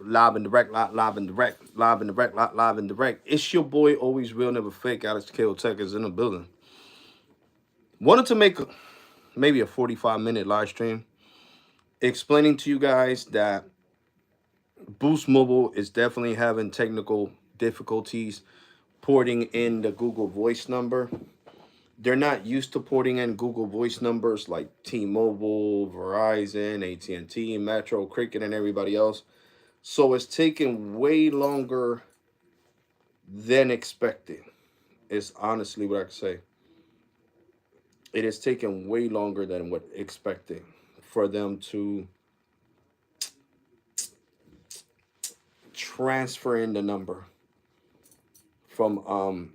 Live and direct, live and direct, live and direct, live and direct. It's your boy, always real, never fake. Alex KoTEch is in the building. Wanted to make maybe a 45-minute live stream explaining to you guys that Boost Mobile is definitely having technical difficulties porting in the Google Voice number. They're not used to porting in Google Voice numbers like T-Mobile, Verizon, AT&T, Metro, Cricket, and everybody else. So it's taking way longer than expected. Is honestly what I can say. It is taking way longer than what expected for them to transfer in the number from um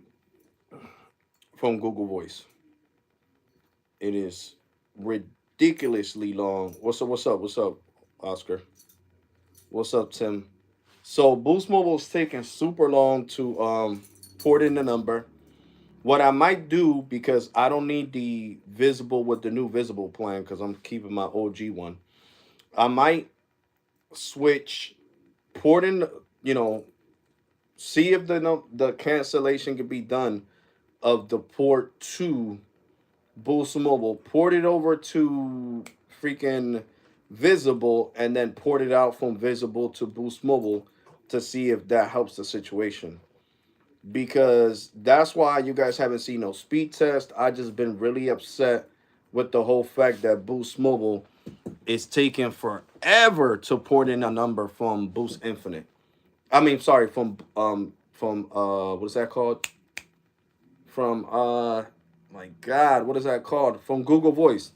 from Google Voice. It is ridiculously long. What's up? What's up? What's up, Oscar? What's up, Tim? So Boost Mobile is taking super long to port in the number. What I might do, because I don't need the visible with the new visible plan because I'm keeping my OG one. I might switch port in, you know, see if the cancellation can be done of the port to Boost Mobile, port it over to freaking Visible, and then port it out from Visible to Boost Mobile to see if that helps the situation. Because that's why you guys haven't seen no speed test. I just been really upset with the whole fact that Boost Mobile is taking forever to port in a number from Boost Infinite. I mean, sorry, from what is that called? From my God, what is that called? From Google Voice.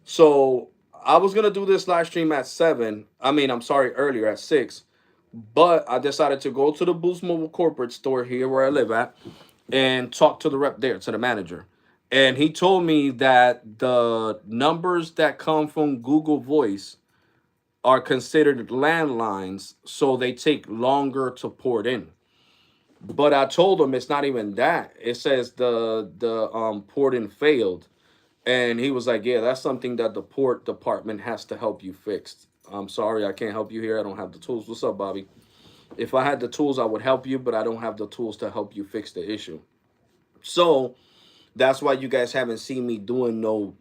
So I was gonna do this live stream at 7. I mean, I'm sorry, earlier at 6. But I decided to go to the Boost Mobile corporate store here where I live at and talk to the rep there, to the manager. And he told me that the numbers that come from Google Voice are considered landlines, so they take longer to port in. But I told him it's not even that. It says the porting failed. And he was like, "Yeah, that's something that the port department has to help you fix. I'm sorry, I can't help you here. I don't have the tools." What's up, Bobby? If I had the tools, I would help you, but I don't have the tools to help you fix the issue. So that's why you guys haven't seen me doing no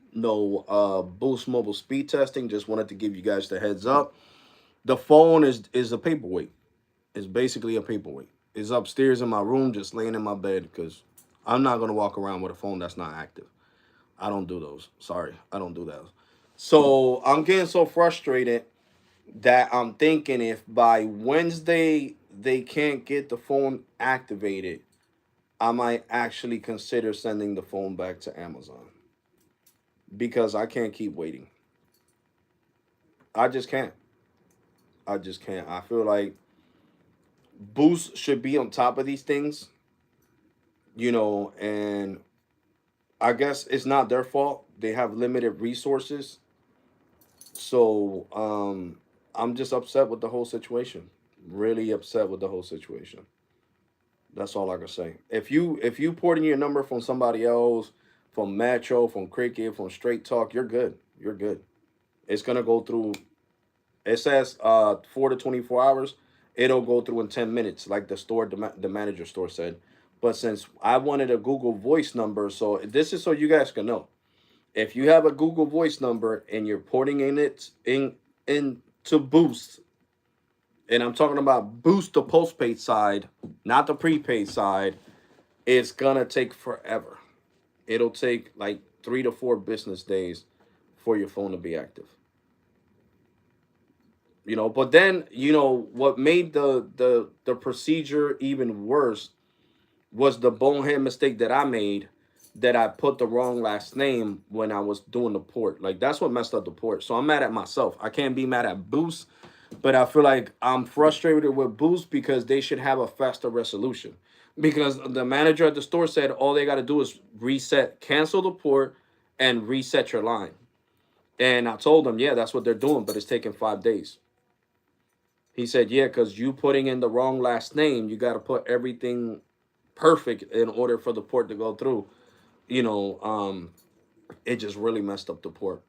Boost Mobile speed testing. Just wanted to give you guys the heads up. The phone is a paperweight. It's basically a paperweight. It's upstairs in my room, just laying in my bed because I'm not gonna walk around with a phone that's not active. I don't do those. Sorry, I don't do that. So I'm getting so frustrated that I'm thinking if by Wednesday they can't get the phone activated, I might actually consider sending the phone back to Amazon because I can't keep waiting. I just can't. I just can't. I feel like Boost should be on top of these things, and I guess it's not their fault. They have limited resources. So I'm just upset with the whole situation. Really upset with the whole situation. That's all I can say. If you port in your number from somebody else, from Metro, from Cricket, from Straight Talk, you're good. You're good. It's gonna go through. It says 4 to 24 hours. It'll go through in 10 minutes, like the manager store said. But since I wanted a Google Voice number, so this is so you guys can know. If you have a Google Voice number and you're porting in it into Boost, and I'm talking about Boost the postpaid side, not the prepaid side, it's gonna take forever. It'll take like 3 to 4 business days for your phone to be active. But then what made the procedure even worse was the bonehead mistake that I made, that I put the wrong last name when I was doing the port. Like that's what messed up the port. So I'm mad at myself. I can't be mad at Boost, but I feel like I'm frustrated with Boost because they should have a faster resolution. Because the manager at the store said all they got to do is cancel the port and reset your line. And I told them, yeah, that's what they're doing, but it's taking 5 days. He said, yeah, because you putting in the wrong last name, you got to put everything perfect in order for the port to go through. You know, it just really messed up the port.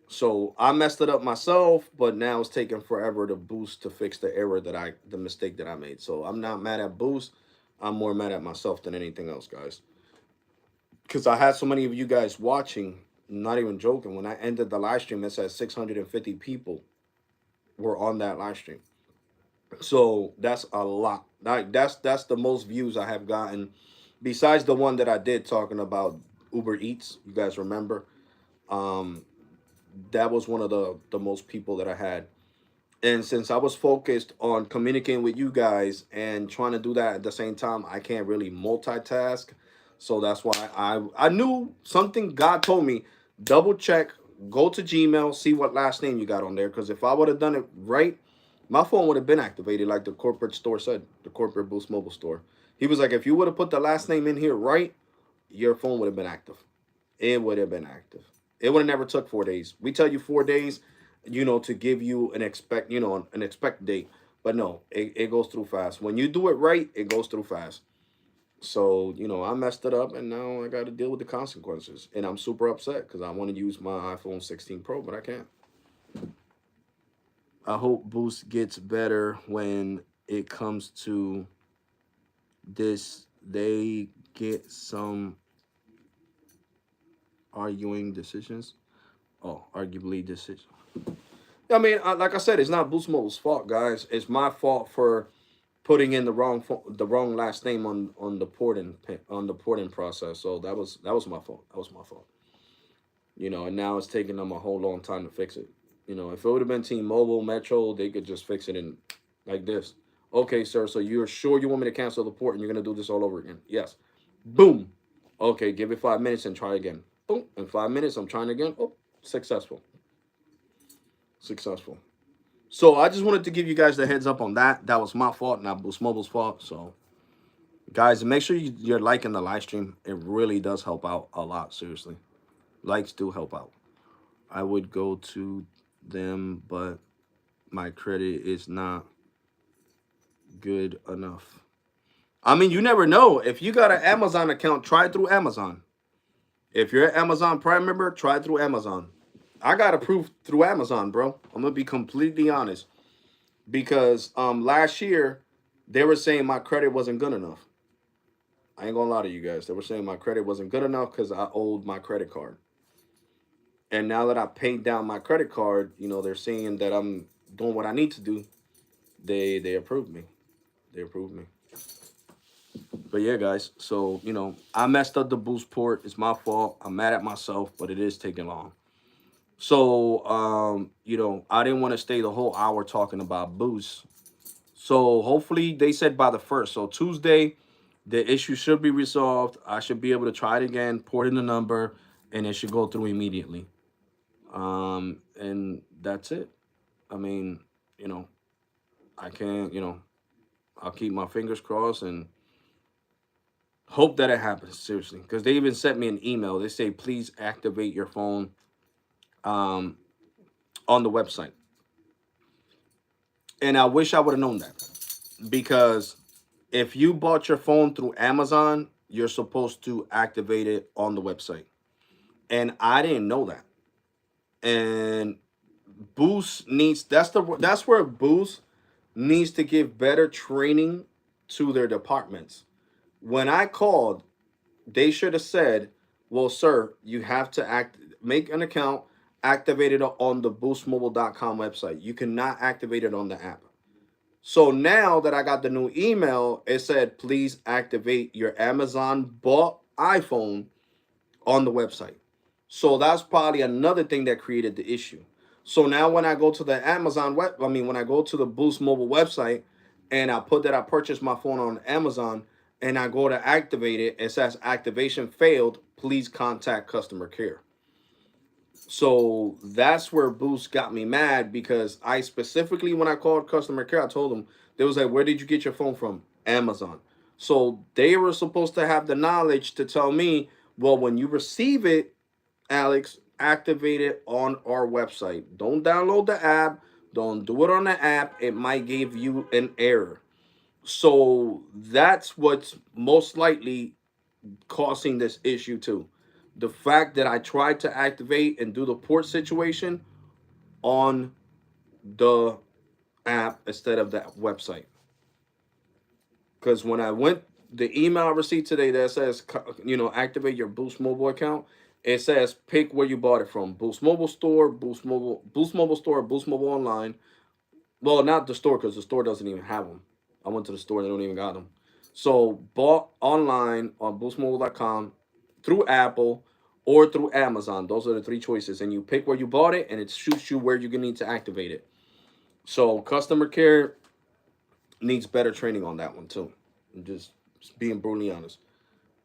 So I messed it up myself, but now it's taking forever to Boost to fix the mistake that I made. So I'm not mad at Boost. I'm more mad at myself than anything else, guys. Because I had so many of you guys watching. Not even joking. When I ended the live stream, it said 650 people were on that live stream. So that's a lot. That's the most views I have gotten, besides the one that I did talking about Uber Eats. You guys remember? Um, that was one of the most people that I had. And since I was focused on communicating with you guys and trying to do that at the same time, I can't really multitask. So that's why I knew something. God told me, double check, go to Gmail, see what last name you got on there. Because if I would have done it right, my phone would have been activated, like the corporate store said, the corporate Boost Mobile store. He was like, if you would have put the last name in here right, your phone would have been active. It would have been active. It would have never took 4 days. We tell you 4 days, to give you an expect date. But no, it goes through fast. When you do it right, it goes through fast. So, I messed it up and now I got to deal with the consequences. And I'm super upset because I want to use my iPhone 16 Pro, but I can't. I hope Boost gets better when it comes to this. They get some arguing decisions. Oh, arguably decisions. I mean, like I said, it's not Boost Mobile's fault, guys. It's my fault for putting in the wrong last name on the porting process. So that was my fault. That was my fault. And now it's taking them a whole long time to fix it. If it would have been T-Mobile, Metro, they could just fix it in like this. Okay, sir. So you're sure you want me to cancel the port and you're gonna do this all over again? Yes. Boom. Okay, give it 5 minutes and try again. Boom. In 5 minutes, I'm trying again. Oh, successful. Successful. So I just wanted to give you guys the heads up on that. That was my fault, not Boost Mobile's fault. So, guys, make sure you're liking the live stream. It really does help out a lot. Seriously, likes do help out. I would go to them, but my credit is not good enough. I mean, you never know. If you got an Amazon account, try it through Amazon. If you're an Amazon Prime member, try it through Amazon. I got approved through Amazon, bro. I'm gonna be completely honest. Because last year they were saying my credit wasn't good enough. I ain't gonna lie to you guys. They were saying my credit wasn't good enough because I owed my credit card. And now that I paid down my credit card, they're saying that I'm doing what I need to do. They approved me. They approved me. But yeah, guys. So I messed up the Boost port. It's my fault. I'm mad at myself, but it is taking long. So I didn't want to stay the whole hour talking about Boost. So hopefully they said by the 1st. So Tuesday, the issue should be resolved. I should be able to try it again, port in the number, and it should go through immediately. And that's it. I mean, I can't, I'll keep my fingers crossed and hope that it happens, seriously. Because they even sent me an email. They say, please activate your phone um, on the website. And I wish I would have known that. Because if you bought your phone through Amazon, you're supposed to activate it on the website. And I didn't know that. And Boost needs that's where Boost needs to give better training to their departments. When I called, they should have said, "Well, sir, you have to make an account, activate it on the boostmobile.com website. You cannot activate it on the app." So now that I got the new email, it said, please activate your Amazon bought iPhone on the website. So that's probably another thing that created the issue. So now when I go to the when I go to the Boost Mobile website and I put that I purchased my phone on Amazon and I go to activate it, it says activation failed. Please contact customer care. So that's where Boost got me mad because I specifically, when I called customer care, I told them, they was like, where did you get your phone from? Amazon. So they were supposed to have the knowledge to tell me, well, when you receive it, Alex, activate it on our website. Don't download the app. Don't do it on the app. It might give you an error. So that's what's most likely causing this issue too. the fact that I tried to activate and do the port situation on the app instead of the website. Because when I went, the email I received today that says, activate your Boost Mobile account, it says pick where you bought it from: Boost Mobile Store, Boost Mobile Store, Boost Mobile Online. Well, not the store because the store doesn't even have them. I went to the store; they don't even got them. So bought online on BoostMobile.com, through Apple, or through Amazon. Those are the three choices, and you pick where you bought it, and it shoots you where you need to activate it. So customer care needs better training on that one too. I'm just being brutally honest.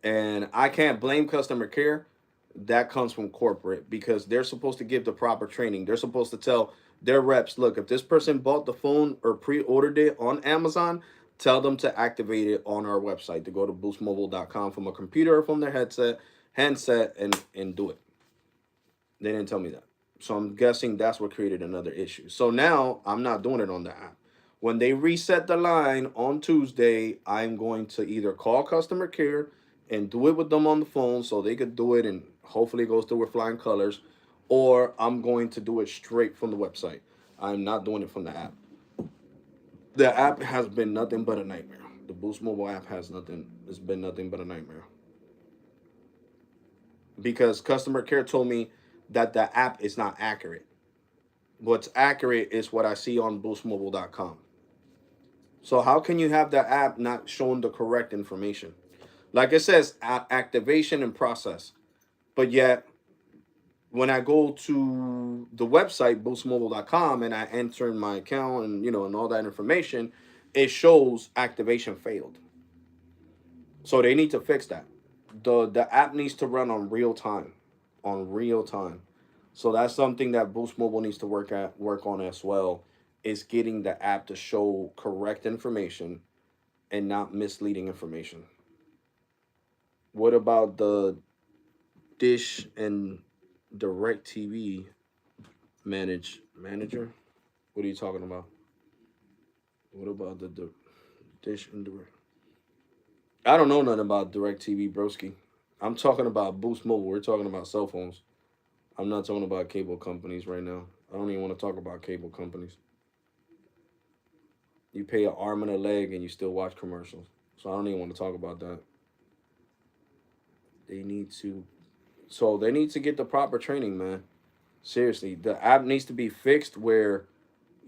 And I can't blame customer care. That comes from corporate because they're supposed to give the proper training. They're supposed to tell their reps, look, if this person bought the phone or pre-ordered it on Amazon, tell them to activate it on our website, to go to boostmobile.com from a computer or from their handset and do it. They didn't tell me that. So I'm guessing that's what created another issue. So now I'm not doing it on the app. When they reset the line on Tuesday, I'm going to either call customer care and do it with them on the phone so they could do it and hopefully it goes through with flying colors, or I'm going to do it straight from the website. I'm not doing it from the app. The app has been nothing but a nightmare. The Boost Mobile app has nothing. It's been nothing but a nightmare because customer care told me that the app is not accurate. What's accurate is what I see on boostmobile.com. So how can you have the app not showing the correct information? Like it says activation and process, but yet when I go to the website boostmobile.com and I enter in my account and and all that information, it shows activation failed. So they need to fix that. The app needs to run on real time, on real time. So that's something that Boost Mobile needs to work on as well. Is getting the app to show correct information and not misleading information. What about the Dish and Direct TV manager? What are you talking about? What about the Dish and Direct? I don't know nothing about Direct TV, broski. I'm talking about Boost Mobile. We're talking about cell phones. I'm not talking about cable companies right now. I don't even want to talk about cable companies. You pay an arm and a leg and you still watch commercials. So I don't even want to talk about that. They need to they need to get the proper training, man. Seriously, the app needs to be fixed where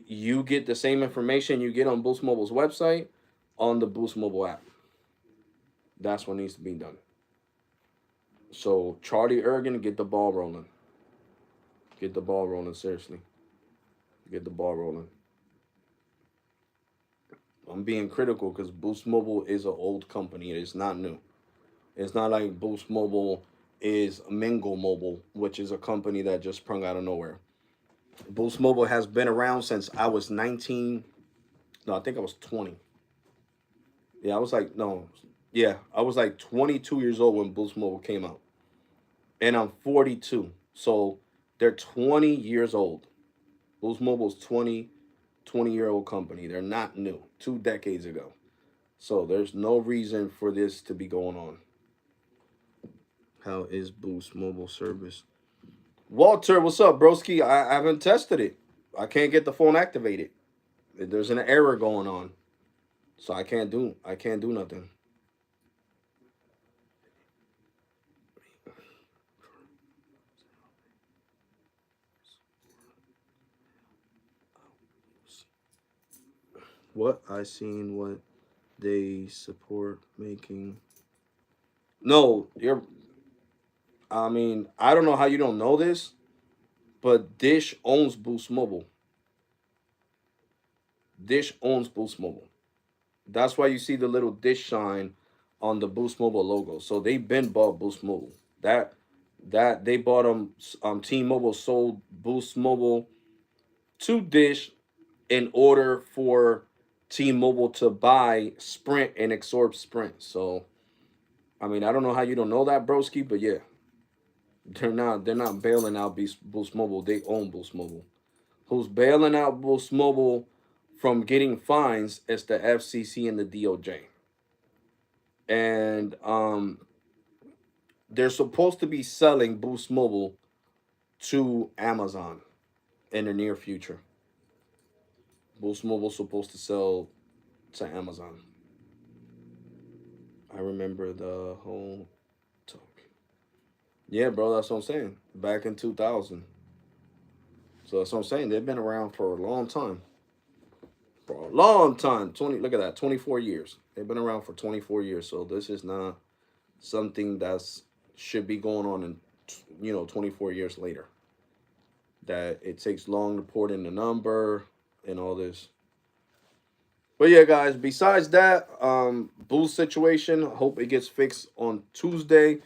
you get the same information you get on Boost Mobile's website on the Boost Mobile app. That's what needs to be done. So Charlie Ergen, get the ball rolling. Get the ball rolling, seriously. Get the ball rolling. I'm being critical because Boost Mobile is an old company. It is not new. It's not like Boost Mobile is Mingo Mobile, which is a company that just sprung out of nowhere. Boost Mobile has been around since I was 19. No, I think I was 20. Yeah, I was like, no. Yeah, I was like 22 years old when Boost Mobile came out. And I'm 42. So they're 20 years old. Boost Mobile's 20-year-old company. They're not new. 2 decades ago. So there's no reason for this to be going on. How is Boost Mobile service? Walter, what's up, broski? I haven't tested it. I can't get the phone activated. There's an error going on. So I can't do nothing. What I seen what they support making. No, I mean, I don't know how you don't know this, but Dish owns Boost Mobile. Dish owns Boost Mobile. That's why you see the little dish sign on the Boost Mobile logo. So they've been bought Boost Mobile. That they bought them. T-Mobile sold Boost Mobile to Dish in order for T-Mobile to buy Sprint and absorb Sprint. So I mean, I don't know how you don't know that, broski, but yeah, they're not bailing out Boost Mobile. They own Boost Mobile. Who's bailing out Boost Mobile from getting fines is the FCC and the DOJ. And they're supposed to be selling Boost Mobile to Amazon in the near future. Boost Mobile's supposed to sell to Amazon. I remember the whole talk. Yeah, bro, that's what I'm saying. Back in 2000. So that's what I'm saying. They've been around for a long time. For a long time. 20, look at that, 24 years. They've been around for 24 years. So this is not something that's should be going on in 24 years later. That it takes long to port in the number and all this. But yeah, guys, besides that, boost situation, hope it gets fixed on Tuesday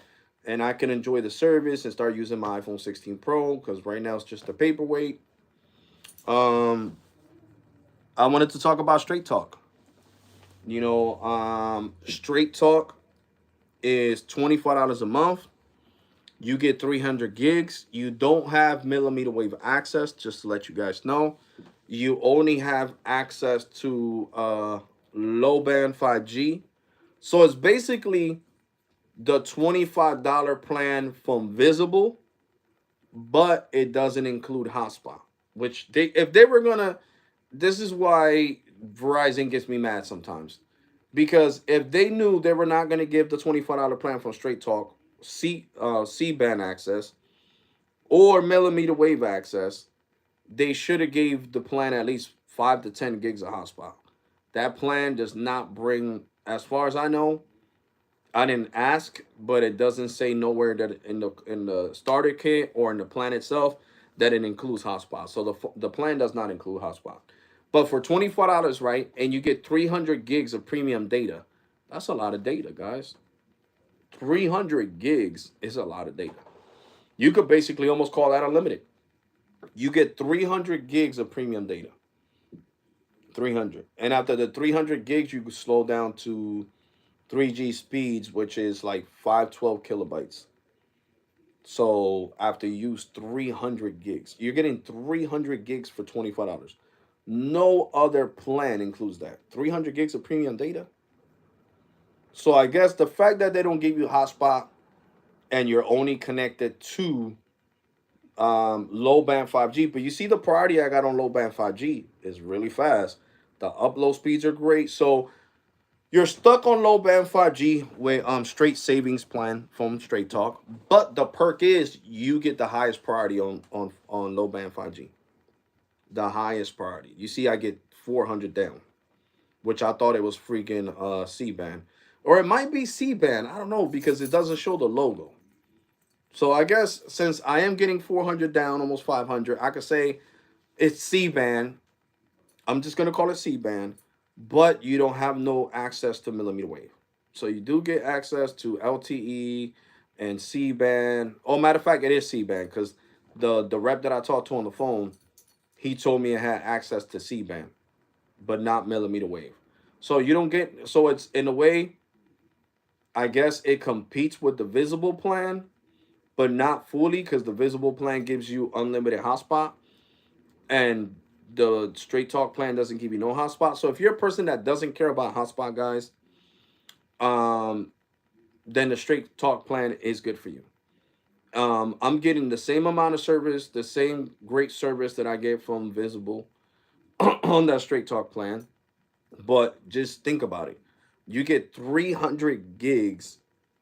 and I can enjoy the service and start using my iPhone 16 Pro because right now it's just a paperweight. Um, I wanted to talk about Straight Talk. Straight Talk is $25 a month. You get 300 gigs. You don't have millimeter wave access, just to let you guys know. You only have access to low band 5G. So it's basically the $25 plan from Visible, but it doesn't include hotspot. Which they, if they were gonna, this is why Verizon gets me mad sometimes. Because if they knew they were not gonna give the $25 plan from Straight Talk C band access or millimeter wave access, they should have gave the plan at least 5 to 10 gigs of hotspot. That plan does not bring, as far as I know, I didn't ask, but it doesn't say nowhere that in the starter kit or in the plan itself that it includes hotspot. So the plan does not include hotspot. But for $24, right, and you get 300 gigs of premium data, that's a lot of data, guys. 300 gigs is a lot of data. You could basically almost call that unlimited. You get 300 gigs of premium data. 300. And after the 300 gigs, you could slow down to 3G speeds, which is like 512 kilobytes. So after you use 300 gigs, you're getting 300 gigs for $25. No other plan includes that. 300 gigs of premium data. So I guess the fact that they don't give you hotspot and you're only connected to low band 5G, but you see the priority I got on low band 5G is really fast. The upload speeds are great. So you're stuck on low band 5G with straight savings plan from Straight Talk, but the perk is you get the highest priority on low band 5G. The highest priority. You see, I get 400 down, which I thought it was freaking C band, or it might be C band. I don't know because it doesn't show the logo. So I guess since I am getting 400 down, almost 500, I could say it's C band. I'm just gonna call it C band, but you don't have no access to millimeter wave. So you do get access to LTE and C band. Oh, matter of fact, it is C band because the rep that I talked to on the phone, he told me it had access to C band, but not millimeter wave. So you don't get. So it's in a way, I guess it competes with the visible plan, but not fully because the visible plan gives you unlimited hotspot and the Straight Talk plan doesn't give you no hotspot. So if you're a person that doesn't care about hotspot, guys, um, then the Straight Talk plan is good for you. I'm getting the same amount of service, the same great service that I get from Visible on that Straight Talk plan. But just think about it. You get 300 gigs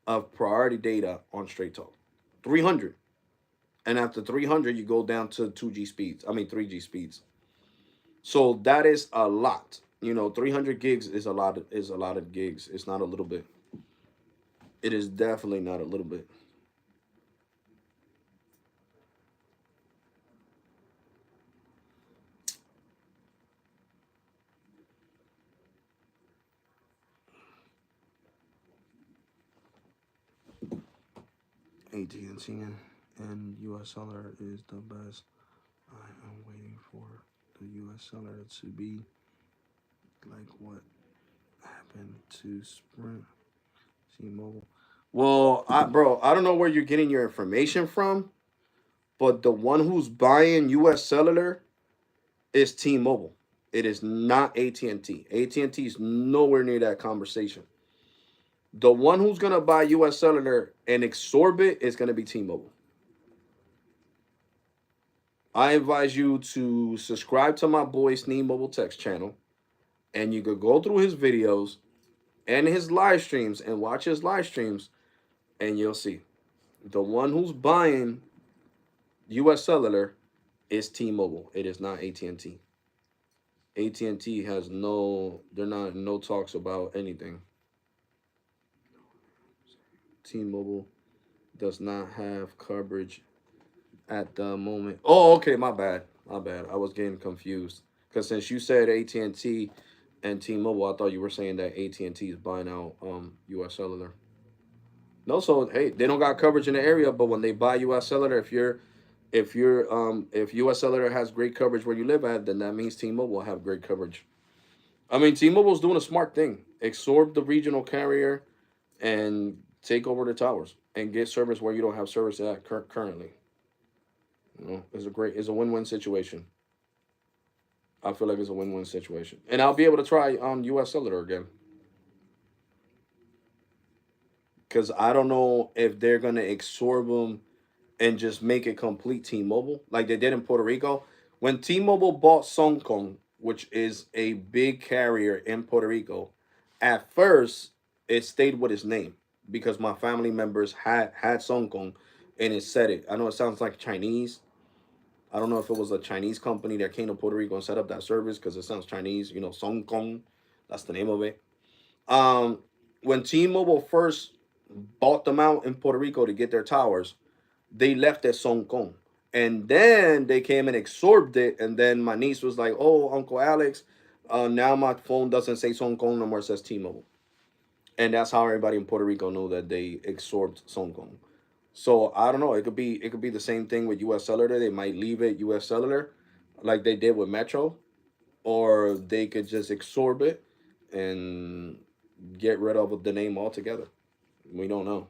of priority data on Straight Talk. 300. And after 300, you go down to 2G speeds. I mean, 3G speeds. So that is a lot. 300 gigs is a lot of gigs. It's not a little bit. It is definitely not a little bit. AT&T and US seller is the best. I am waiting for the US seller to be like what happened to Sprint T-Mobile. Well, I don't know where you're getting your information from, but the one who's buying US Cellular is T-Mobile. It is not AT&T. AT&T is nowhere near that conversation. The one who's gonna buy U.S. Cellular and absorb it is gonna be T-Mobile. I advise you to subscribe to my boy Sneed Mobile Text channel, and you could go through his videos and his live streams and watch his live streams, and you'll see the one who's buying U.S. Cellular is T-Mobile. It is not AT&T. AT&T has no, they're not no talks about anything. T-Mobile does not have coverage at the moment. Oh, okay, my bad. My bad. I was getting confused because since you said AT&T and T-Mobile, I thought you were saying that AT&T is buying out US Cellular. No, so hey, they don't got coverage in the area, but when they buy US Cellular, if US Cellular has great coverage where you live at, then that means T-Mobile will have great coverage. I mean, T-Mobile's doing a smart thing. Absorb the regional carrier and take over the towers and get service where you don't have service at currently. You know, it's a win-win situation. I feel like it's a win-win situation, and I'll be able to try on U.S. Cellular again because I don't know if they're gonna absorb them and just make it complete T-Mobile like they did in Puerto Rico. When T-Mobile bought Kong, which is a big carrier in Puerto Rico, at first it stayed with its name because my family members had Kong, and it said it. I know it sounds like Chinese. I don't know if it was a Chinese company that came to Puerto Rico and set up that service because it sounds Chinese. You know, Kong, that's the name of it. Um, when T-Mobile first bought them out in Puerto Rico to get their towers, they left at Kong. And then they came and absorbed it. And then my niece was like, "Oh, Uncle Alex, now my phone doesn't say Kong no more, it says T-Mobile." And that's how everybody in Puerto Rico knew that they absorbed Kong. So I don't know. It could be the same thing with U.S. Cellular. They might leave it U.S. Cellular, like they did with Metro, or they could just absorb it and get rid of the name altogether. We don't know.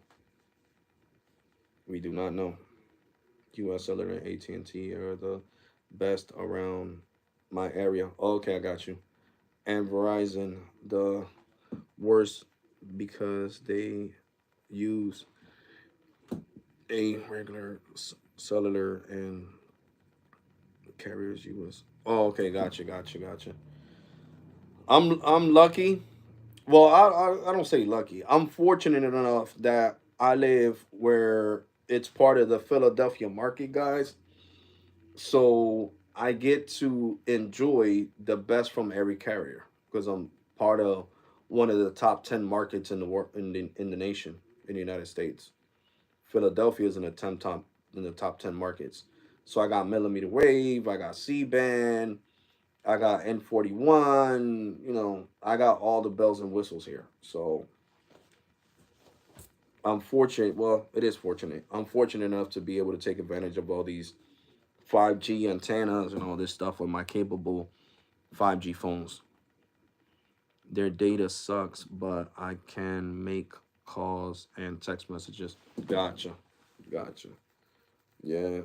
We do not know. U.S. Cellular and AT&T are the best around my area. Okay, I got you. And Verizon the worst because they use a regular cellular and carriers US. Oh, okay, gotcha. I'm lucky. Well, I don't say lucky. I'm fortunate enough that I live where it's part of the Philadelphia market, guys. So I get to enjoy the best from every carrier because I'm part of one of the top 10 markets in the world in the nation in the United States. Philadelphia is in the top 10 markets. So I got millimeter wave, I got C band, I got N41. You know, I got all the bells and whistles here. So I'm fortunate. Well, it is fortunate. I'm fortunate enough to be able to take advantage of all these 5G antennas and all this stuff with my capable 5G phones. Their data sucks, but I can make calls and text messages. Gotcha. Yeah,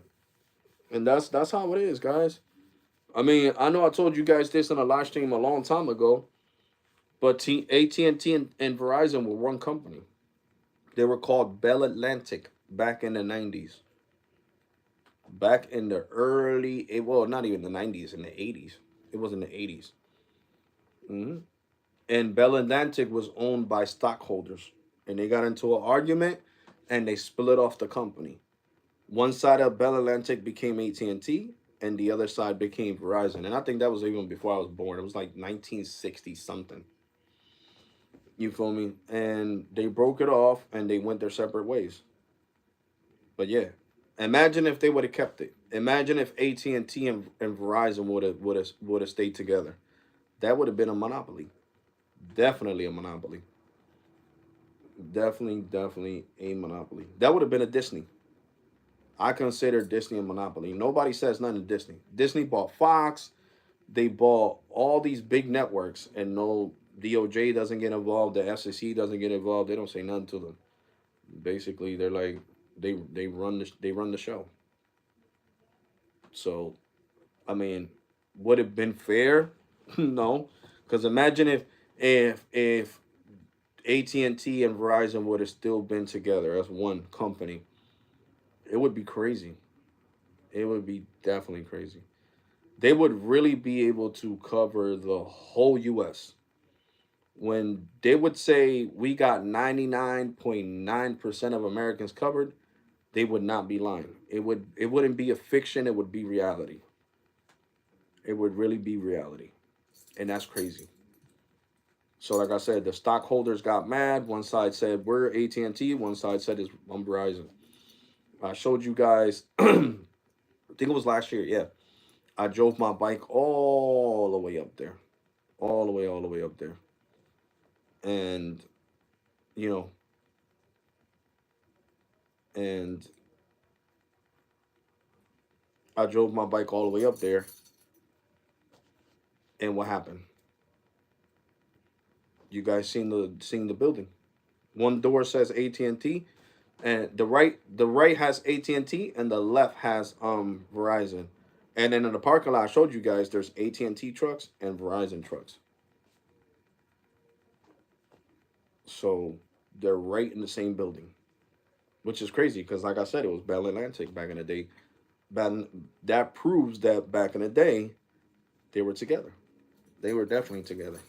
and that's how it is, guys. I mean, I know I told you guys this in a live stream a long time ago, but AT&T and Verizon were one company. They were called Bell Atlantic back in the 90s. Back in the well, not even the 90s, in the 80s. It was in the 80s. Hmm. And Bell Atlantic was owned by stockholders, and they got into an argument, and they split off the company. One side of Bell Atlantic became AT&T, and the other side became Verizon. And I think that was even before I was born. It was like 1960 something. You feel me? And they broke it off, and they went their separate ways. But yeah, imagine if they would have kept it. Imagine if AT&T and Verizon would have stayed together. That would have been a monopoly. Definitely a monopoly. Definitely a monopoly. That would have been a Disney. I consider Disney a monopoly. Nobody says nothing to Disney. Disney bought Fox. They bought all these big networks, and no DOJ doesn't get involved. The FCC doesn't get involved. They don't say nothing to them. Basically, they're like they run the show. So I mean, would it have been fair? No, because imagine if AT&T and Verizon would have still been together as one company, it would be crazy. It would be definitely crazy. They would really be able to cover the whole US. When they would say we got 99.9% of Americans covered, they would not be lying. It wouldn't be a fiction, it would be reality. It would really be reality. And that's crazy. So like I said, the stockholders got mad. One side said we're AT&T, one side said it's Verizon. I showed you guys I think it was last year, yeah. I drove my bike all the way up there. All the way up there. And you know, and I drove my bike all the way up there, and what happened? You guys seen the building? One door says AT&T, and the right has AT&T, and the left has Verizon. And then in the parking lot, I showed you guys there's AT&T trucks and Verizon trucks. So they're right in the same building, which is crazy because, like I said, it was Bell Atlantic back in the day. But that proves that back in the day they were together. They were definitely together.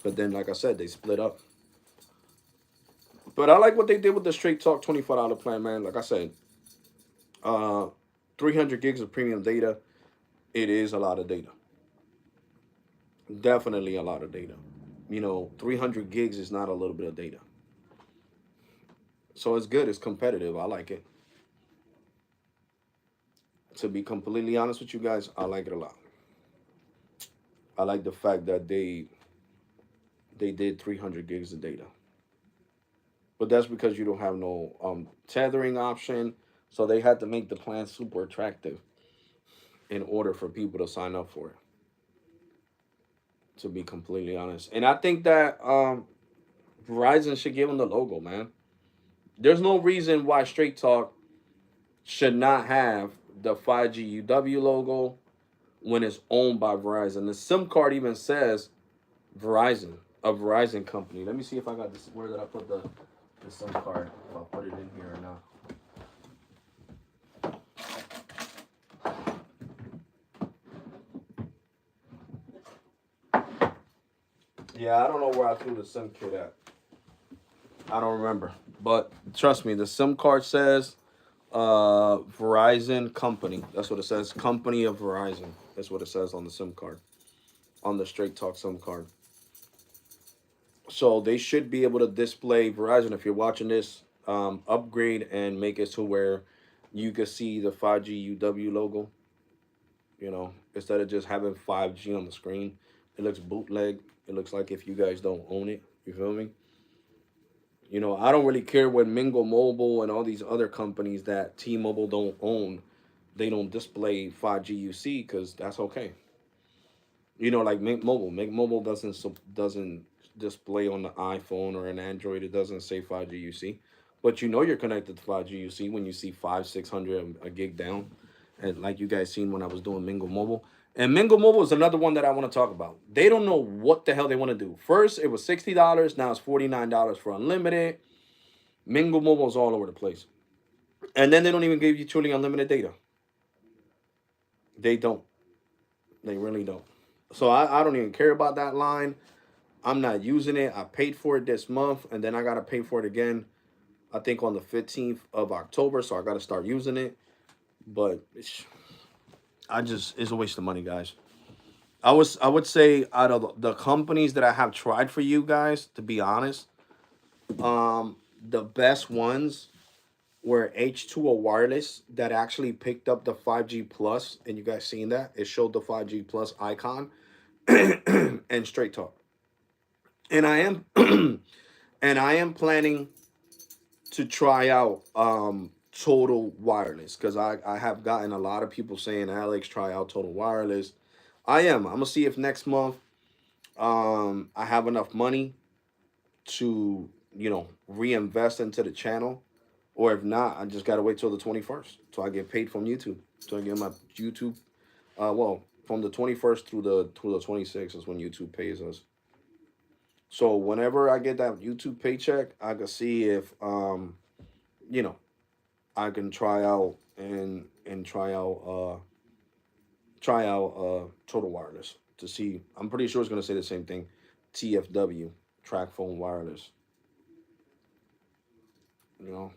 But then, like I said, they split up. But I like what they did with the Straight Talk $25 plan, man. Like I said, uh, 300 gigs of premium data. It is a lot of data. Definitely a lot of data. 300 gigs is not a little bit of data. So it's good. It's competitive. I like it. To be completely honest with you guys, I like it a lot. I like the fact that they did 300 gigs of data. But that's because you don't have no tethering option. So they had to make the plan super attractive in order for people to sign up for it. To be completely honest, and I think that Verizon should give them the logo, man. There's no reason why Straight Talk should not have the 5G UW logo when it's owned by Verizon. The SIM card even says Verizon, a Verizon company. Let me see if I got this. Where did I put the SIM card? If I'll put it in here or not. Yeah, I don't know where I threw the SIM kit at. I don't remember. But trust me, the SIM card says Verizon Company. That's what it says. Company of Verizon. That's what it says on the SIM card. On the Straight Talk SIM card. So they should be able to display Verizon. If you're watching this, upgrade and make it to where you can see the 5G UW logo. Instead of just having 5G on the screen, it looks bootleg. It looks like if you guys don't own it. You feel me? I don't really care when Mingo Mobile and all these other companies that T-Mobile don't own, they don't display 5G UC because that's okay. Like Make Mobile doesn't display on the iPhone or an Android. It doesn't say 5G UC, but you're connected to 5G UC when you see 500-600 a gig down, and like you guys seen when I was doing Mingo Mobile. And Mingo Mobile is another one that I want to talk about. They don't know what the hell they want to do. First, it was $60. Now it's $49 for unlimited. Mingo Mobile is all over the place. And then they don't even give you truly unlimited data. They don't. They really don't. So I don't even care about that line. I'm not using it. I paid for it this month, and then I gotta pay for it again. I think on the 15th of October. So I gotta start using it. But it's a waste of money, guys. I would say out of the companies that I have tried for you guys, to be honest, the best ones were H2O Wireless that actually picked up the 5G Plus, and you guys seen that? It showed the 5G Plus icon, and Straight Talk. And I am and I am planning to try out Total Wireless because I have gotten a lot of people saying, Alex, try out Total Wireless. I'm gonna see if next month I have enough money to reinvest into the channel, or if not, I just gotta wait till the 21st so I get paid from YouTube. So I get my YouTube. Well, from the 21st through the 26th is when YouTube pays us. So whenever I get that YouTube paycheck, I can see if you know, I can try out Total Wireless to see. I'm pretty sure it's gonna say the same thing, TFW, Track Phone Wireless. You know,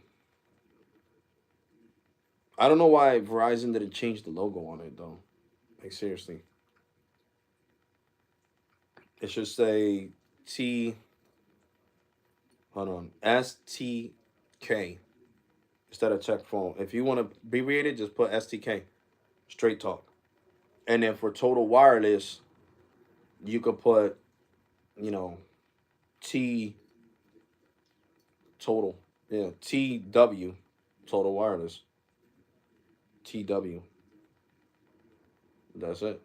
I don't know why Verizon didn't change the logo on it though. Like seriously, it should say T. Hold on, STK instead of Check Phone. If you want to abbreviate it, just put STK, Straight Talk. And then for Total Wireless, you could put, you know, T Total. Yeah, TW, Total Wireless. TW. That's it.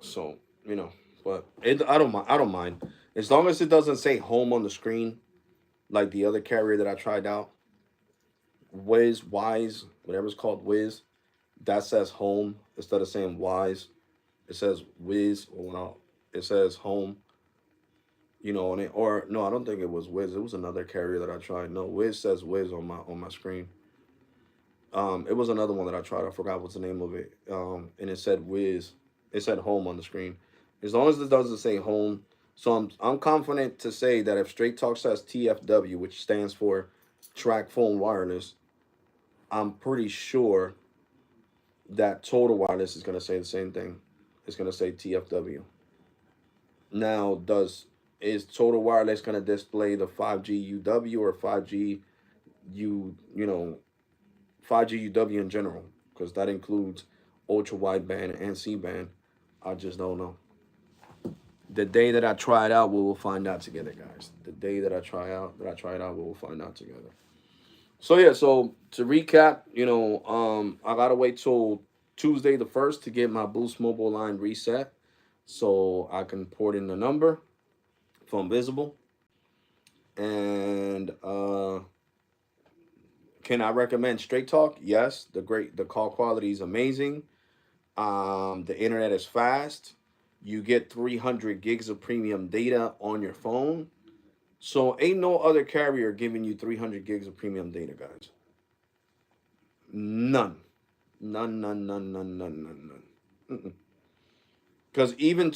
So, you know, but I don't mind. I don't mind. As long as it doesn't say home on the screen like the other carrier that I tried out, Wise, whatever it's called, Wiz, that says home instead of saying Wise. It says Wiz, or no, it says home. You know, on it, or no, I don't think it was Wiz. It was another carrier that I tried. No, Wiz says Wiz on my screen. It was another one that I tried. I forgot what's the name of it. And it said Wiz. It said home on the screen. As long as it doesn't say home, so I'm confident to say that if Straight Talk says TFW, which stands for Track Phone Wireless, I'm pretty sure that Total Wireless is gonna say the same thing. It's gonna say TFW. Now, does is Total Wireless gonna display the 5G UW or 5G you know 5G UW in general? Because that includes ultra wideband and C band. I just don't know. The day that I try it out, we will find out together, guys. The day that I try it out, we will find out together. So yeah, so to recap, I gotta wait till Tuesday the 1st to get my Boost mobile line reset, so I can port in the number from Visible. And can I recommend Straight Talk? Yes, the call quality is amazing. The internet is fast. You get 300 gigs of premium data on your phone. So ain't no other carrier giving you 300 gigs of premium data, guys. None. None, none, none, none, none, none, none. Because even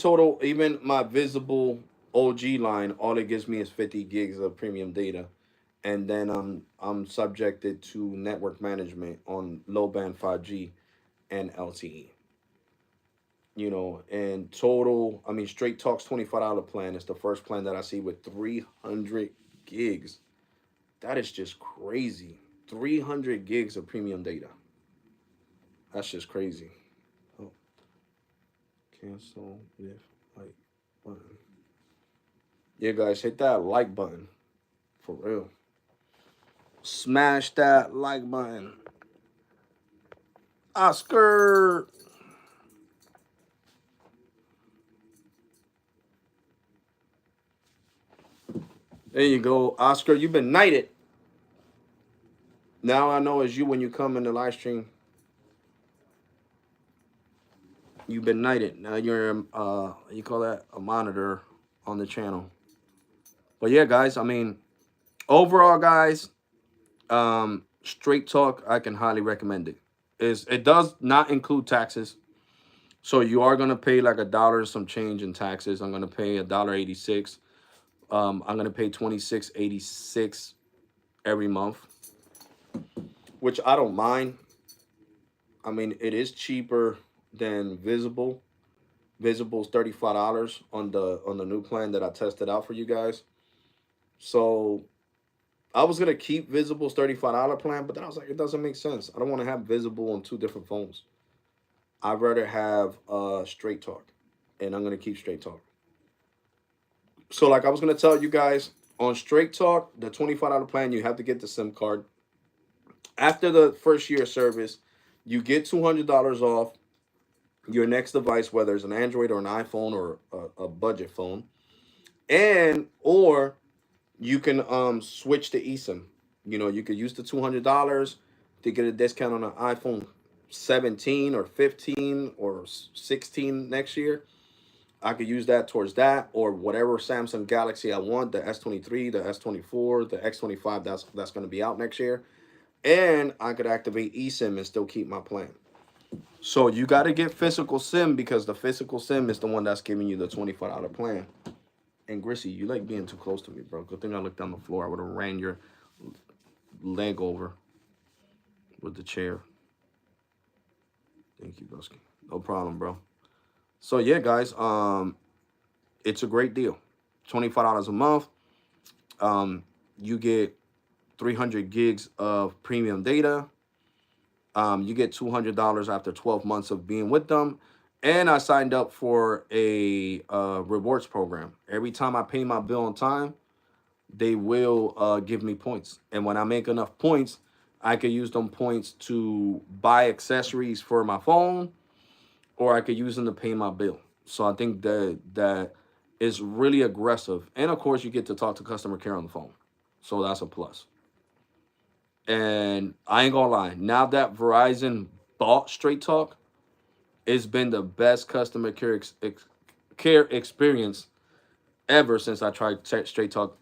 my Visible OG line, all it gives me is 50 gigs of premium data, and then I'm subjected to network management on low band 5G and LTE. And Straight Talk's $25 plan is the first plan that I see with 300 gigs. That is just crazy. 300 gigs of premium data. That's just crazy. Oh, cancel with like button. Yeah, guys, hit that like button for real. Smash that like button. Oscar. There you go, Oscar. You've been knighted. Now I know it's you when you come in the live stream. You've been knighted. Now you're you call that a monitor on the channel. But yeah, guys. Overall, guys, Straight Talk, I can highly recommend it. It does not include taxes, so you are gonna pay like $1 some change in taxes. I'm gonna pay $1.86. I'm gonna pay $26.86 every month, which I don't mind. It is cheaper than Visible. Visible's $35 on the new plan that I tested out for you guys. So I was gonna keep Visible's $35 plan, but then I was like, it doesn't make sense. I don't want to have Visible on two different phones. I'd rather have Straight Talk, and I'm gonna keep Straight Talk. So like I was gonna tell you guys on Straight Talk, the $25 plan, you have to get the SIM card. After the first year of service, you get $200 off your next device, whether it's an Android or an iPhone or a budget phone, and or you can switch to eSIM. You could use the $200 to get a discount on an iPhone 17 or 15 or 16 next year. I could use that towards that or whatever Samsung Galaxy I want, the S23, the S24, the X25 that's going to be out next year. And I could activate eSIM and still keep my plan. So you got to get physical SIM because the physical SIM is the one that's giving you the $25 plan. And Grissy, you like being too close to me, bro. Good thing I looked down the floor. I would have ran your leg over with the chair. Thank you, broski. No problem, bro. So yeah, guys, it's a great deal. $25 a month. You get 300 gigs of premium data. You get $200 after 12 months of being with them. And I signed up for a rewards program. Every time I pay my bill on time, they will give me points. And when I make enough points, I could use them points to buy accessories for my phone, or I could use them to pay my bill. So I think that is really aggressive. And of course, you get to talk to customer care on the phone. So that's a plus. And I ain't gonna lie, now that Verizon bought Straight Talk, it's been the best customer care experience ever since I tried Straight Talk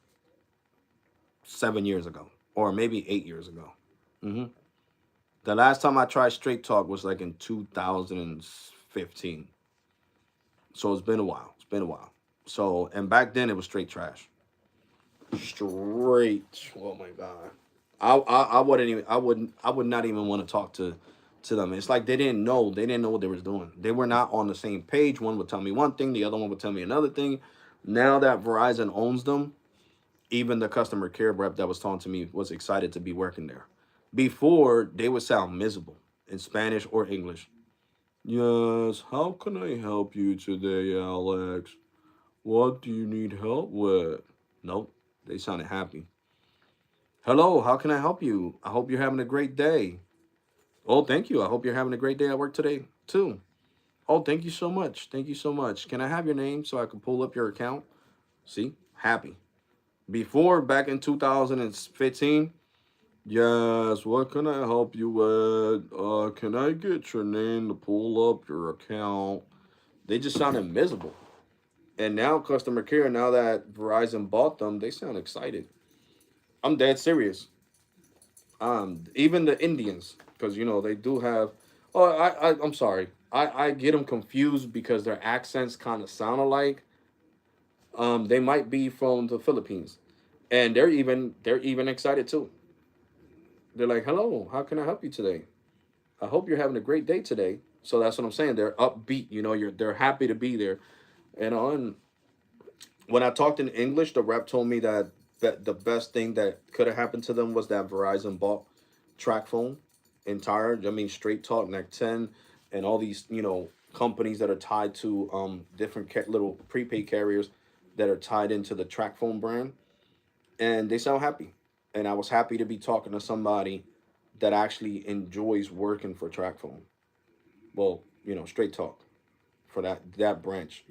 7 years ago, or maybe 8 years ago. hmm The last time I tried Straight Talk was like in 2015. So it's been a while. It's been a while. So, and back then it was straight trash. Straight. Oh my god. I wouldn't even. I would not even want to talk to them. It's like they didn't know. They didn't know what they was doing. They were not on the same page. One would tell me one thing, the other one would tell me another thing. Now that Verizon owns them, even the customer care rep that was talking to me was excited to be working there. Before, they would sound miserable in Spanish or English. Yes, how can I help you today, Alex? What do you need help with? Nope, they sounded happy. Hello, how can I help you? I hope you're having a great day. Oh, thank you. I hope you're having a great day at work today, too. Oh, thank you so much. Thank you so much. Can I have your name so I can pull up your account? See, happy. Before, back in 2015, yes, what can I help you with? Can I get your name to pull up your account? They just sounded miserable. And now customer care, now that Verizon bought them, they sound excited. I'm dead serious. Even the Indians, because they do have. Oh, I'm sorry. I get them confused because their accents kind of sound alike. They might be from the Philippines, and they're even excited too. They're like, "Hello, how can I help you today? I hope you're having a great day today." So that's what I'm saying. They're upbeat. They're happy to be there. And when I talked in English, the rep told me that the best thing that could have happened to them was that Verizon bought Track Phone entire. I mean, Straight Talk, Neck 10, and all these companies that are tied to different little prepaid carriers that are tied into the Track Phone brand, and they sound happy. And I was happy to be talking to somebody that actually enjoys working for Track Phone. Well, Straight Talk for that branch.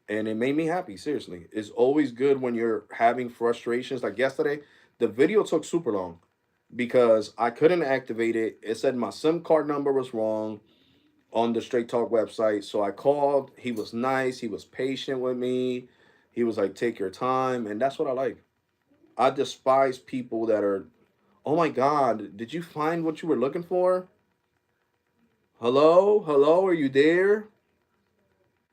And it made me happy. Seriously, it's always good when you're having frustrations. Like yesterday, the video took super long because I couldn't activate it. It said my SIM card number was wrong on the Straight Talk website. So I called. He was nice. He was patient with me. He was like, "Take your time," and that's what I like. I despise people that are, "Oh my God, did you find what you were looking for? Hello, hello, are you there?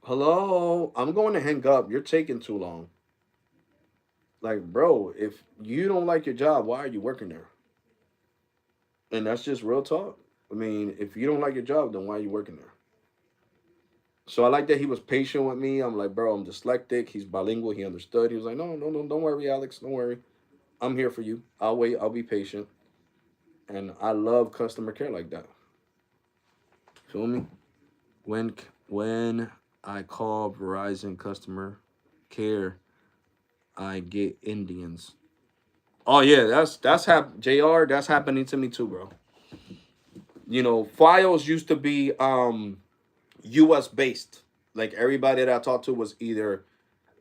Hello, I'm going to hang up. You're taking too long." Like, bro, if you don't like your job, why are you working there? And that's just real talk. I mean, if you don't like your job, then why are you working there? So I like that he was patient with me. I'm like, bro, I'm dyslexic. He's bilingual. He understood. He was like, no, no, no, don't worry, Alex. Don't worry. I'm here for you. I'll wait. I'll be patient. And I love customer care like that. Feel me? When I call Verizon customer care, I get Indians. Oh yeah, Jr. That's happening to me too, bro. Files used to be US based. Like everybody that I talked to was either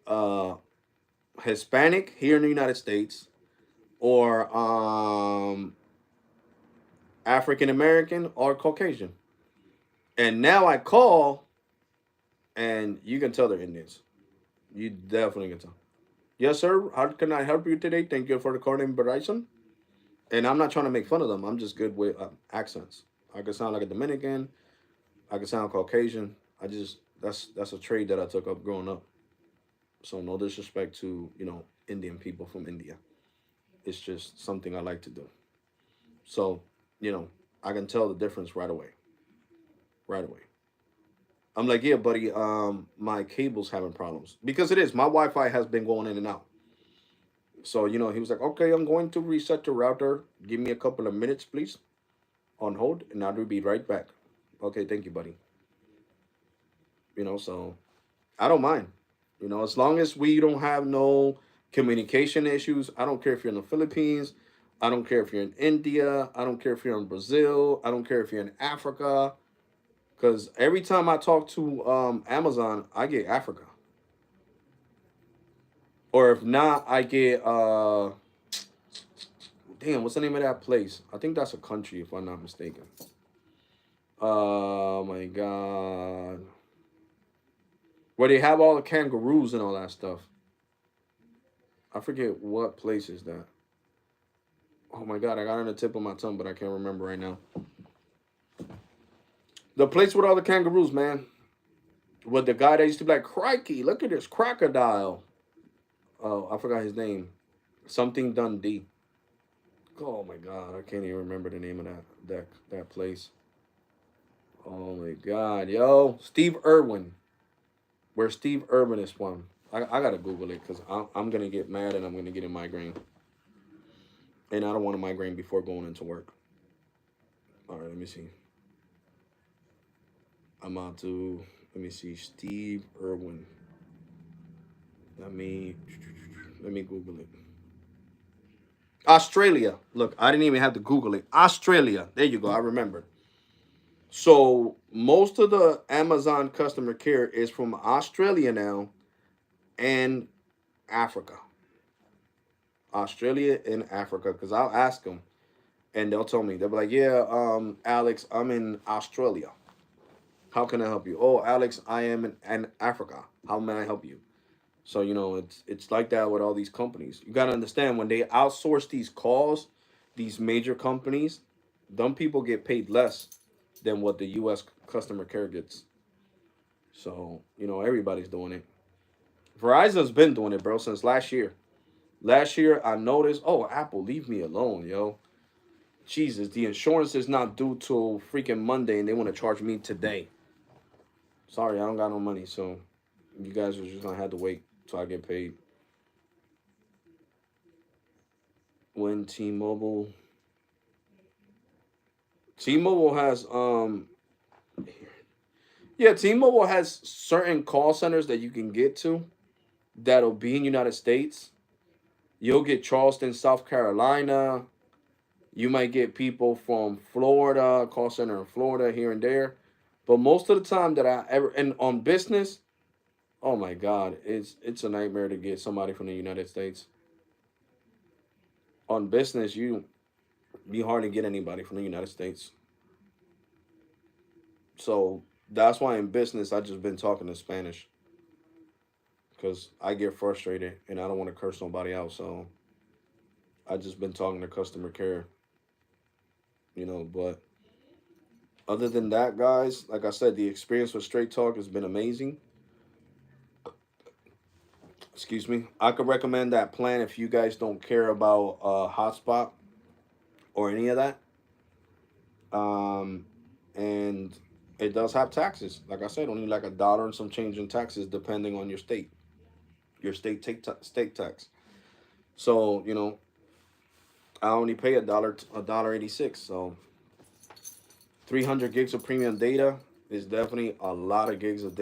uh Hispanic here in the United States or African American or Caucasian. And now I call and you can tell they're Indians. You definitely can tell. Yes, sir. How can I help you today? Thank you for the call in Verizon. And I'm not trying to make fun of them. I'm just good with accents. I can sound like a Dominican. I can sound Caucasian. I just that's a trade that I took up growing up. So no disrespect to Indian people from India. It's just something I like to do. So I can tell the difference right away. Right away. I'm like, yeah, buddy. My cable's having problems because it is. My Wi-Fi has been going in and out. So he was like, okay, I'm going to reset the router. Give me a couple of minutes, please, on hold, and I'll be right back. Okay, thank you, buddy. So I don't mind. As long as we don't have no communication issues. I don't care if you're in the Philippines. I don't care if you're in India. I don't care if you're in Brazil. I don't care if you're in Africa. Because every time I talk to Amazon, I get Africa. Or if not, I get damn, what's the name of that place? I think that's a country, if I'm not mistaken. Oh my god. Where they have all the kangaroos and all that stuff. I forget what place is that. Oh my god, I got it on the tip of my tongue, but I can't remember right now. The place with all the kangaroos, man. With the guy that used to be like, crikey, look at this crocodile. Oh, I forgot his name. Something Dundee. Oh my god, I can't even remember the name of that place. Oh my god, yo, Steve Irwin. Where Steve Irwin is from. I gotta Google it because I'm gonna get mad and I'm gonna get a migraine. And I don't want a migraine before going into work. All right, let me see. I'm out to let me see Steve Irwin. Let me Google it. Australia. Look, I didn't even have to Google it. Australia. There you go. I remember. So most of the Amazon customer care is from Australia now and Africa. Australia and Africa. Because I'll ask them and they'll tell me. They'll be like, yeah, Alex, I'm in Australia. How can I help you? Oh, Alex, I am in Africa. How may I help you? So it's like that with all these companies. You gotta understand when they outsource these calls, these major companies, them people get paid less than what the U.S. customer care gets. So everybody's doing it. Verizon's been doing it, bro, since last year. Last year I noticed. Oh, Apple, leave me alone, yo. Jesus, the insurance is not due till freaking Monday, and they want to charge me today. Sorry, I don't got no money, so you guys are just gonna have to wait till I get paid. When T-Mobile has yeah, T-Mobile has certain call centers that you can get to that'll be in United States. You'll get Charleston, South Carolina. You might get people from Florida, call center in Florida here and there. But most of the time that I ever and on business, oh my God, it's a nightmare to get somebody from the United States. On business, you hardly get anybody from the United States. So that's why in business I just been talking to Spanish because I get frustrated and I don't want to curse nobody out. So I just been talking to customer care, But other than that, guys, like I said, the experience with Straight Talk has been amazing. Excuse me. I could recommend that plan if you guys don't care about hotspot or any of that. Um, and it does have taxes. Like I said, only like $1 and some change in taxes depending on your state tax. So I only pay a dollar 86. So 300 gigs of premium data is definitely a lot of gigs of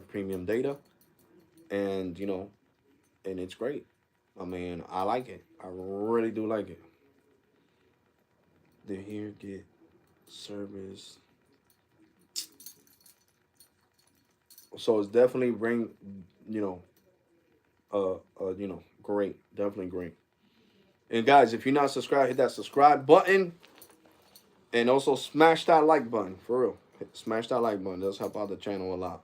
premium data, and and it's great. I mean, I like it. I really do like it. The here get service. So it's definitely you know, great. Definitely great. And guys, if you're not subscribed, hit that subscribe button, and also smash that like button for real. Smash that like button. It does help out the channel a lot.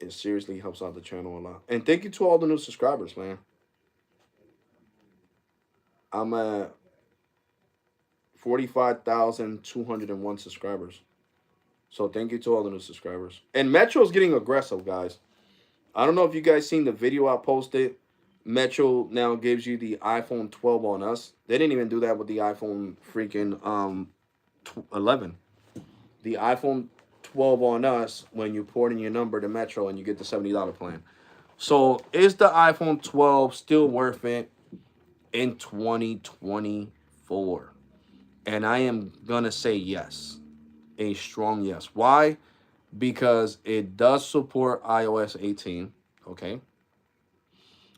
It seriously helps out the channel a lot. And thank you to all the new subscribers, man. I'm at 45,201 subscribers. So thank you to all the new subscribers. And Metro's getting aggressive, guys. I don't know if you guys seen the video I posted. Metro now gives you the iPhone 12 on us. They didn't even do that with the iPhone freaking 11. The iPhone 12 on us, when you port in your number to Metro and you get the $70 plan. So is the iPhone 12 still worth it in 2024? And I am going to say yes. A strong yes. Why? Because it does support iOS 18, okay?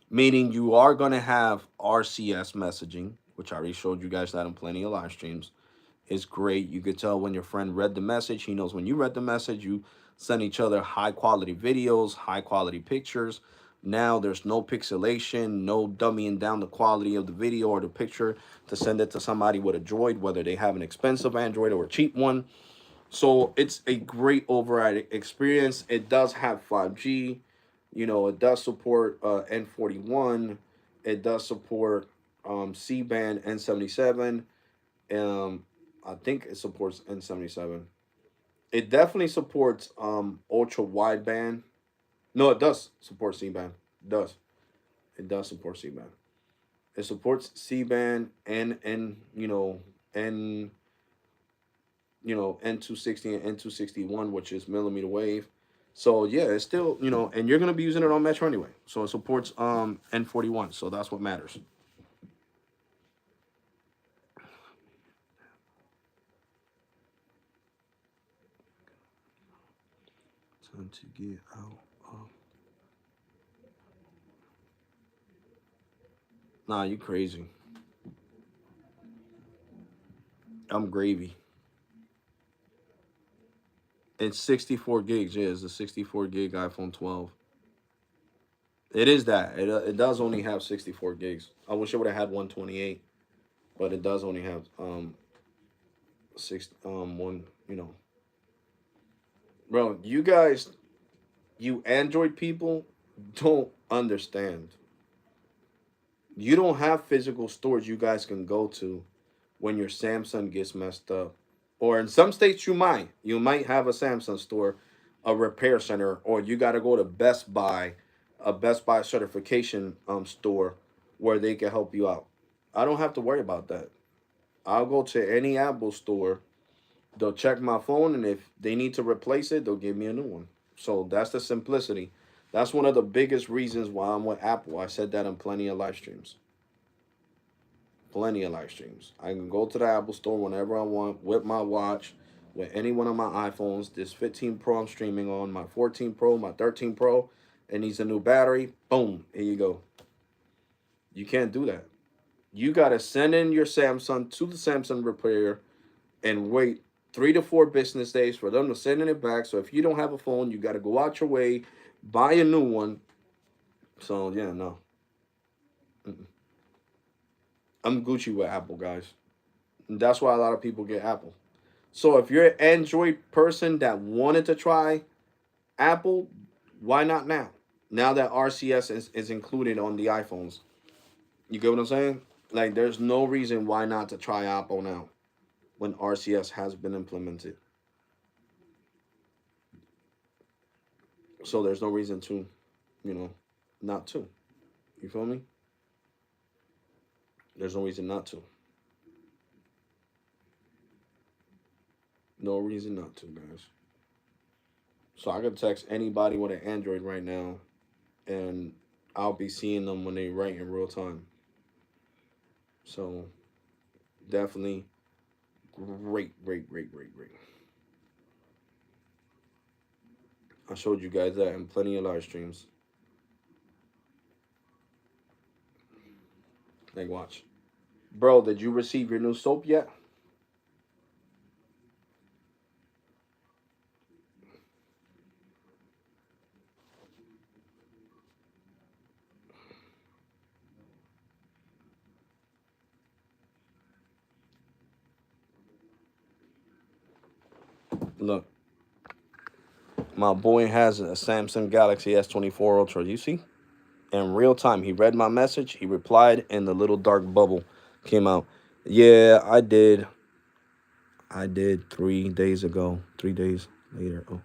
Meaning you are going to have RCS messaging, which I already showed you guys that in plenty of live streams. It's great. You could tell when your friend read the message. He knows when you read the message. You send each other high quality videos, high quality pictures. Now there's no pixelation, no dummying down the quality of the video or the picture to send it to somebody with a Droid, whether they have an expensive Android or a cheap one. So it's a great overall experience. It does have 5G. You know, it does support N41. It does support C-band N77. I think it supports N77. It definitely supports ultra wideband. No, it does support C-band. It does. It does support C-band. It supports C-band and N N260 and N261, which is millimeter wave. So yeah, it's still, and you're gonna be using it on Metro anyway. So it supports N41. So that's what matters. Time to get out. Nah, you crazy. I'm gravy. It's 64 gigs. Yeah, it's a 64 gig iPhone 12. It is that. It does only have 64 gigs. I wish it would have had 128, but it does only have one. Bro, you guys, you Android people don't understand. You don't have physical stores you guys can go to when your Samsung gets messed up. Or in some states you might. You might have a Samsung store, a repair center, or you got to go to Best Buy, a Best Buy certification store where they can help you out. I don't have to worry about that. I'll go to any Apple store. They'll check my phone, and if they need to replace it, they'll give me a new one. So that's the simplicity. That's one of the biggest reasons why I'm with Apple. I said that in plenty of live streams. Plenty of live streams. I can go to the Apple store whenever I want with my watch, with any one of my iPhones. This 15 Pro I'm streaming on, my 14 Pro, my 13 Pro. It needs a new battery. Boom, here you go. You can't do that. You got to send in your Samsung to the Samsung repair and wait 3 to 4 business days for them to send it back. So if you don't have a phone, you got to go out your way, buy a new one. So yeah, no. I'm Gucci with Apple, guys. And that's why a lot of people get Apple. So if you're an Android person that wanted to try Apple, why not now? Now that RCS is included on the iPhones. You get what I'm saying? Like, there's no reason why not to try Apple now when RCS has been implemented. So there's no reason to, not to. You feel me? There's no reason not to. No reason not to, guys. So I could text anybody with an Android right now, and I'll be seeing them when they write in real time. So definitely great, great, great, great, great. I showed you guys that in plenty of live streams. Like, watch. Bro, did you receive your new soap yet? Look. My boy has a Samsung Galaxy S24 Ultra. You see? In real time. He read my message. He replied, and the little dark bubble came out. Yeah, I did. I did 3 days ago. 3 days later. Oh.